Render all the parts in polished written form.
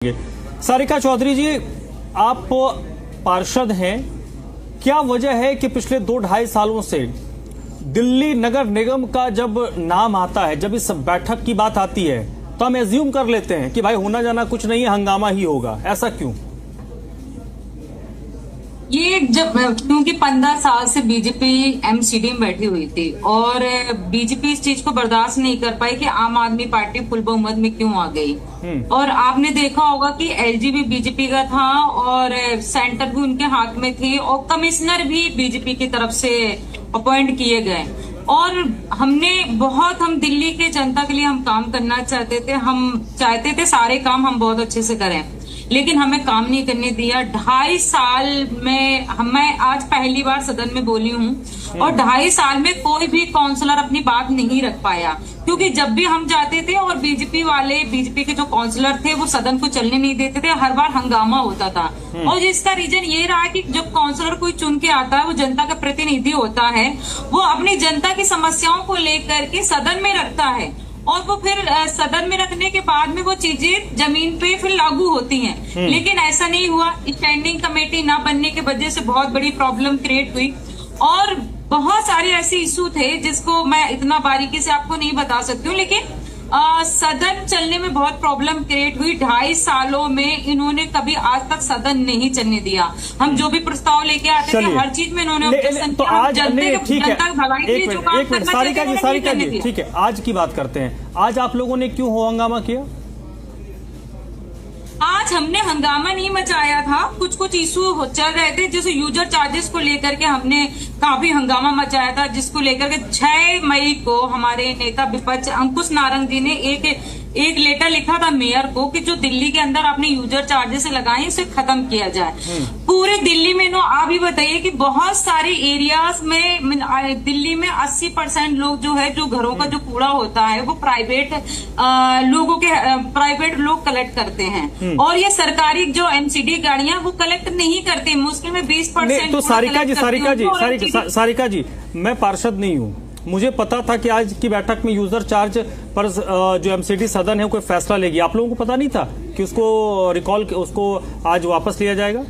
सारिका चौधरी जी, आप पार्षद हैं। क्या वजह है कि पिछले 2-2.5 सालों से दिल्ली नगर निगम का जब नाम आता है, जब इस बैठक की बात आती है, तो हम एज्यूम कर लेते हैं कि भाई होना जाना कुछ नहीं है, हंगामा ही होगा। ऐसा क्यों? ये जब क्योंकि 15 साल से बीजेपी एमसीडी में बैठी हुई थी और बीजेपी इस चीज को बर्दाश्त नहीं कर पाई कि आम आदमी पार्टी फुल बहुमत में क्यों आ गई। और आपने देखा होगा कि एलजी भी बीजेपी का था और सेंटर भी उनके हाथ में थी और कमिश्नर भी बीजेपी की तरफ से अपॉइंट किए गए। और हम दिल्ली के जनता के लिए हम काम करना चाहते थे। हम चाहते थे सारे काम हम बहुत अच्छे से करें, लेकिन हमें काम नहीं करने दिया। 2.5 साल में मैं आज पहली बार सदन में बोली हूँ और 2.5 साल में कोई भी काउंसलर अपनी बात नहीं रख पाया, क्योंकि जब भी हम जाते थे और बीजेपी के जो काउंसलर थे वो सदन को चलने नहीं देते थे, हर बार हंगामा होता था। और जिसका रीजन ये रहा कि जब काउंसलर कोई चुन के आता है, वो जनता का प्रतिनिधि होता है, वो अपनी जनता की समस्याओं को लेकर के सदन में रखता है और वो फिर सदन में रखने के बाद में वो चीजें जमीन पे फिर लागू होती हैं। लेकिन ऐसा नहीं हुआ। स्टैंडिंग कमेटी ना बनने की वजह से बहुत बड़ी प्रॉब्लम क्रिएट हुई और बहुत सारे ऐसे इशू थे जिसको मैं इतना बारीकी से आपको नहीं बता सकती हूँ, लेकिन सदन चलने में बहुत प्रॉब्लम क्रिएट हुई। 2.5 सालों में इन्होंने कभी आज तक सदन नहीं चलने दिया। हम जो भी प्रस्ताव लेके आते थे हर चीज में इन्होंने तो आज जनता भलाई के लिए जो काम करना चाहिए। सारिका जी ठीक है, आज की बात करते हैं। आज आप लोगों ने क्यों हंगामा किया? आज हमने हंगामा नहीं मचाया था, कुछ इशू चल रहे थे, जैसे यूजर चार्जेस को लेकर के हमने काफी हंगामा मचाया था, जिसको लेकर के 6 मई को हमारे नेता विपक्ष अंकुश नारंग जी ने एक लेटर लिखा था मेयर को कि जो दिल्ली के अंदर आपने यूजर चार्जेस लगाए उसे खत्म किया जाए। पूरे दिल्ली में आप ही बताइए कि बहुत सारे एरियाज में दिल्ली में 80% लोग जो है, जो घरों का जो कूड़ा होता है वो प्राइवेट लोग कलेक्ट करते हैं और ये सरकारी जो एमसीडी गाड़ियां वो कलेक्ट नहीं करती, मुश्किल में 20%। तो सारिका जी, मैं पार्षद नहीं हूँ, मुझे पता था कि आज की बैठक में यूजर चार्ज पर जो एमसीडी सदन है कोई फैसला लेगी। आप लोगों को पता नहीं था कि उसको आज वापस लिया जाएगा?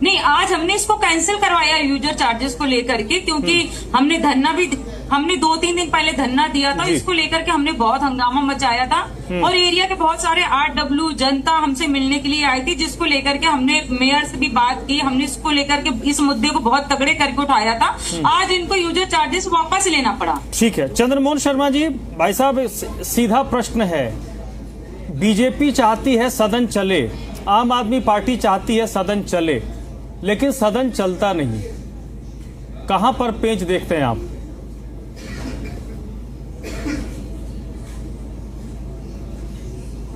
नहीं, आज हमने इसको कैंसिल करवाया यूजर चार्जेस को लेकर के, क्योंकि हमने 2-3 दिन पहले धरना दिया था। इसको लेकर के हमने बहुत हंगामा मचाया था और एरिया के बहुत सारे आरडब्ल्यू जनता हमसे मिलने के लिए आई थी, जिसको लेकर के हमने मेयर से भी बात की। हमने इसको लेकर के इस मुद्दे को बहुत तगड़े करके उठाया था। आज इनको यूजर चार्जेस वापस लेना पड़ा। ठीक है, चंद्रमोहन शर्मा जी, भाई साहब, सीधा प्रश्न है। बीजेपी चाहती है सदन चले, आम आदमी पार्टी चाहती है सदन चले, लेकिन सदन चलता नहीं। कहां पर पेंच देखते हैं आप?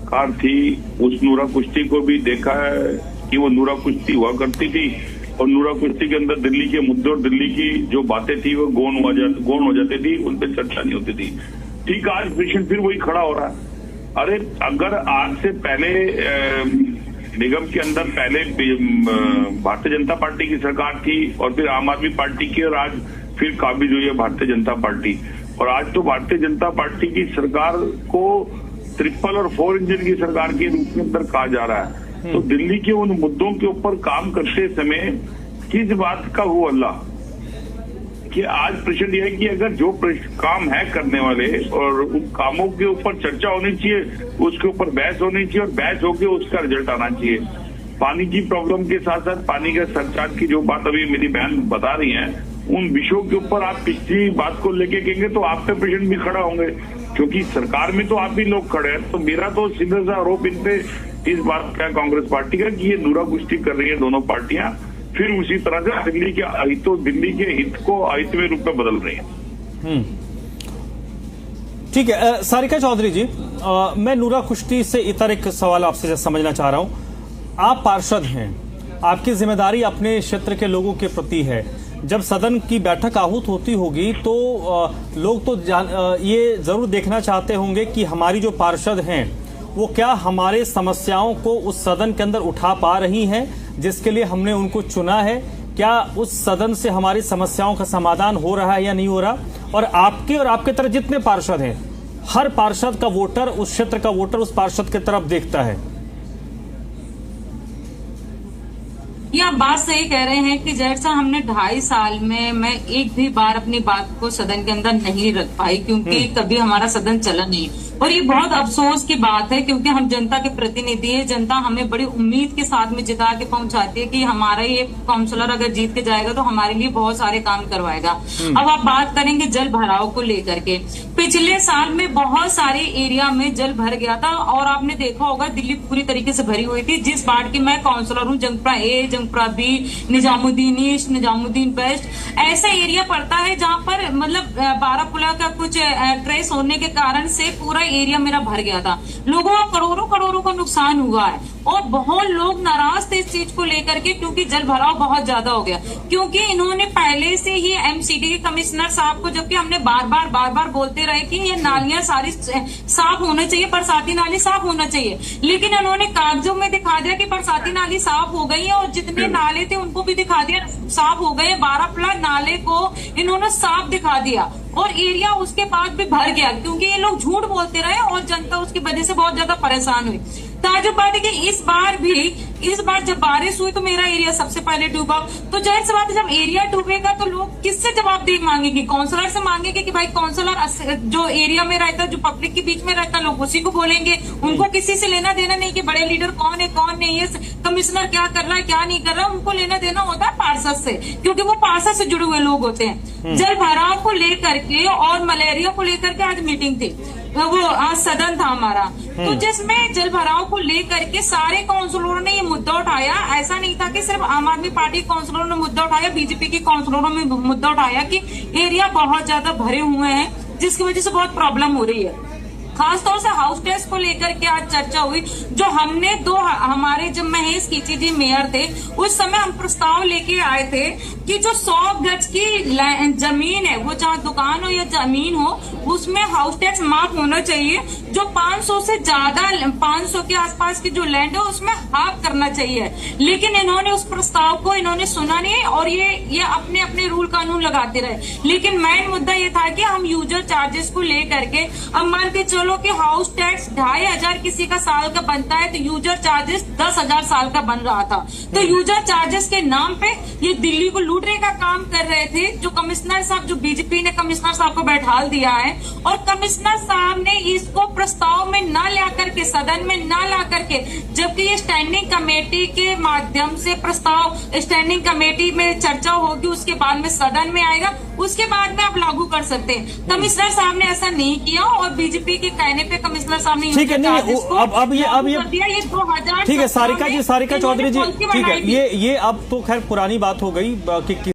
कार थी, उस नूरा कुश्ती को भी देखा है कि वो नूरा कुश्ती हुआ करती थी और नूरा कुश्ती के अंदर दिल्ली के मुद्दे और दिल्ली की जो बातें थी वो गौण हो जाती थी, उन पर चर्चा नहीं होती थी। ठीक, आज विषय फिर वही खड़ा हो रहा है। अरे अगर आज से पहले निगम के अंदर पहले भारतीय जनता पार्टी की सरकार थी और फिर आम आदमी पार्टी की, और आज फिर काबिज हुई है भारतीय जनता पार्टी, और आज तो भारतीय जनता पार्टी की सरकार को 3 और 4 इंजन की सरकार के रूप में अंदर कहा जा रहा है। तो दिल्ली के उन मुद्दों के ऊपर काम करते समय किस बात का हो अल्लाह कि आज प्रश्न यह है कि अगर जो काम है करने वाले और उन कामों के ऊपर चर्चा होनी चाहिए, उसके ऊपर बहस होनी चाहिए और बहस होकर उसका रिजल्ट आना चाहिए। पानी की प्रॉब्लम के साथ साथ पानी का सरचार्ज की जो बात अभी मेरी बहन बता रही है, उन विषयों के ऊपर आप पिछली बात को लेके कहेंगे तो आप पे प्रश्न भी खड़ा होंगे, क्योंकि सरकार में तो आप ही लोग खड़े हैं। तो मेरा तो सीधा सा आरोप इन पे इस बात का कांग्रेस पार्टी का कि ये नूरा कुश्ती कर रही है दोनों पार्टियां, फिर उसी तरह से दिल्ली के हित को अहितमय रूप में बदल रही है। ठीक है, सारिका चौधरी जी, मैं नूरा कुश्ती से इतर एक सवाल आपसे समझना चाह रहा हूं। आप पार्षद हैं, आपकी जिम्मेदारी अपने क्षेत्र के लोगों के प्रति है। जब सदन की बैठक आहूत होती होगी तो लोग तो ये जरूर देखना चाहते होंगे कि हमारी जो पार्षद हैं वो क्या हमारे समस्याओं को उस सदन के अंदर उठा पा रही हैं जिसके लिए हमने उनको चुना है। क्या उस सदन से हमारी समस्याओं का समाधान हो रहा है या नहीं हो रहा? और आपके तरह जितने पार्षद हैं, हर पार्षद का वोटर, उस क्षेत्र का वोटर उस पार्षद की तरफ देखता है। ये आप बात सही कह रहे हैं कि जैसा हमने 2.5 साल में मैं एक भी बार अपनी बात को सदन के अंदर नहीं रख पाई, क्योंकि कभी हमारा सदन चला नहीं। और ये बहुत अफसोस की बात है, क्योंकि हम जनता के प्रतिनिधि है। जनता हमें बड़ी उम्मीद के साथ में जिता के पहुंचाती है कि हमारा ये काउंसलर अगर जीत के जाएगा तो हमारे लिए बहुत सारे काम करवाएगा। अब आप बात करेंगे जल भराव को लेकर के, पिछले साल में बहुत सारे एरिया में जल भर गया था और आपने देखा होगा दिल्ली पूरी तरीके से भरी हुई थी। जिस वार्ड की मैं काउंसलर हूँ, Jangpura A, Jangpura B, Nizamuddin east, Nizamuddin west, ऐसा एरिया पड़ता है जहाँ पर मतलब बारापुला का कुछ ट्रेस होने के कारण से पूरा एरिया मेरा भर गया था। लोगों को करोड़ों करोड़ों का नुकसान हुआ है और बहुत लोग नाराज थे इस चीज को लेकर के, क्योंकि जल भराव बहुत ज्यादा हो गया। क्योंकि इन्होंने पहले से ही एमसीडी के कमिश्नर साहब को, जबकि हमने बार बार बोलते रहे कि ये नालियां सारी साफ होना चाहिए, बरसाती नाली साफ होना चाहिए, लेकिन इन्होंने कागजों में दिखा दिया कि बरसाती नाली साफ हो गई है और जितने नाले थे उनको भी दिखा दिया साफ हो गए। बारापुला नाले को इन्होंने साफ दिखा दिया और एरिया उसके बाद भी भर गया, क्योंकि ये लोग झूठ बोलते रहे और जनता उसकी वजह से बहुत ज्यादा परेशान हुई। ताजुब बात है कि इस बार जब बारिश हुई तो मेरा एरिया सबसे पहले डूबा। तो जाहिर सी बात है, जब एरिया डूबेगा तो लोग किससे जवाबदेही मांगेंगे? काउंसलर से मांगेंगे कि भाई काउंसलर जो एरिया में रहता है, जो पब्लिक के बीच में रहता है, लोग उसी को बोलेंगे। उनको किसी से लेना देना नहीं कि बड़े लीडर कौन है कौन नहीं है, कमिश्नर क्या कर रहा है क्या नहीं कर रहा है। उनको लेना देना होता है पार्षद से, क्योंकि वो पार्षद से जुड़े हुए लोग होते हैं। जल भराव को लेकर के और मलेरिया को लेकर के आज मीटिंग थी, वो आज सदन था हमारा, तो जिसमें जल भराव को लेकर के सारे काउंसलरों ने ये मुद्दा उठाया। ऐसा नहीं था कि सिर्फ आम आदमी पार्टी के काउंसलरों ने मुद्दा उठाया, बीजेपी के काउंसलरों ने मुद्दा उठाया कि एरिया बहुत ज्यादा भरे हुए हैं जिसकी वजह से बहुत प्रॉब्लम हो रही है। खासतौर से हाउस टेस्ट को लेकर के आज चर्चा हुई, जो हमने हमारे जब महेश कीची जी मेयर थे उस समय हम प्रस्ताव लेके आए थे कि जो 100 गज की जमीन है, वो चाहे दुकान हो या जमीन हो, उसमें हाउस टैक्स माफ होना चाहिए। जो 500 से ज्यादा 500 के आसपास की जो लैंड है उसमें हाफ करना चाहिए, लेकिन इन्होंने उस प्रस्ताव को इन्होंने सुना नहीं और ये अपने अपने रूल कानून लगाते रहे। लेकिन मेन मुद्दा ये था कि हम यूजर चार्जेस को लेकर के, अब मान के चलो कि हाउस टैक्स 2500 किसी का साल का बनता है तो यूजर चार्जेस 10,000 साल का बन रहा था। तो यूजर चार्जेस के नाम पे ये दिल्ली को लूटने का काम कर रहे थे। जो कमिश्नर साहब, जो बीजेपी ने कमिश्नर साहब को बैठाल दिया है और कमिश्नर साहब ने इसको प्रस्ताव में न ला करके, सदन में न ला करके, जबकि ये स्टैंडिंग कमेटी के माध्यम से प्रस्ताव स्टैंडिंग कमेटी में चर्चा होगी, उसके बाद में सदन में आएगा, उसके बाद में आप लागू कर सकते हैं। कमिश्नर साहब ने ऐसा नहीं किया और बीजेपी के कहने पे कमिश्नर साहब ने ठीक है, नहीं अब ये ठीक है सारिका चौधरी जी, ठीक है, ये अब तो खैर पुरानी बात हो गई कि